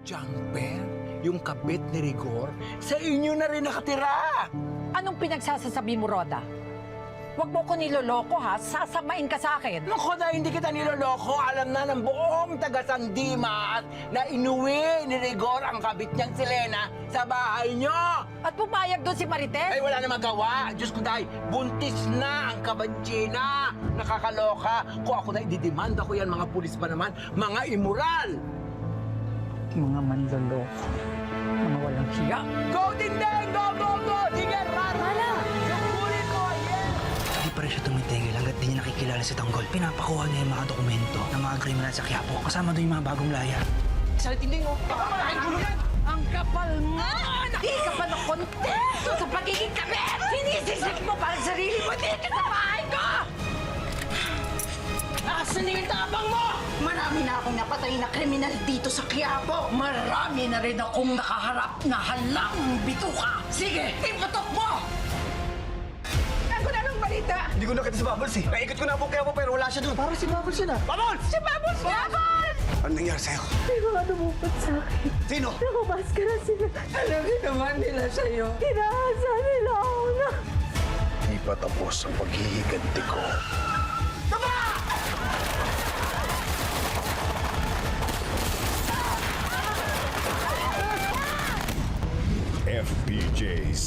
Jumper, yung kabit ni Rigor, sa inyo na rin nakatira. Anong pinagsasasabi mo, Roda? Huwag mo ko niloloko, ha? Sasamain ka sa akin. Naku, na hindi kita niloloko. Alam na ng buong taga-Sandimas na inuwi ni Rigor ang kabit niyang si Lena sa bahay niyo. At pumayag doon si Marites? Ay, wala na magawa. Diyos ko dahil, buntis na ang kabantsina. Nakakaloka. Kung ako na ididimanda ko yan, mga pulis pa naman, mga immoral. Mga manloloko. Mga walang hiya. Go, Dindeng! Go, go, go! Sige, rara! Sukulit ko, yes! Hindi pa rin siya tumitigil hanggat di niya nakikilala si Tanggol. Pinapakuha niya yung mga dokumento ng mga kriminal sa Quiapo. Kasama doon yung mga bagong laya. Ang kapal mo! Hindi ka pa ng kontento sa pagiging kabit! Sinisisip mo para sa sarili mo dito sa bahay ko! Asan yung tabang mo? Marami na akong napatay na kriminal dito sa Quiapo. Marami na rin akong nakaharap na halang bituka. Sige, iputok mo! Ako na ng balita! Hindi ko nakita si Bubbles eh. Naikot ko na po kaya po pero wala siya doon. Parang si Bubbles yun ah. Bubbles! Si Bubbles! Bubbles! Ano nangyari sa'yo? May mga lumupot sa akin. Sino? Nakabas ka na sila. Ano ginawa nila sa'yo? Hinahasa nila ako na. Hindi pa tapos ang paghihiganti ko. FPJ's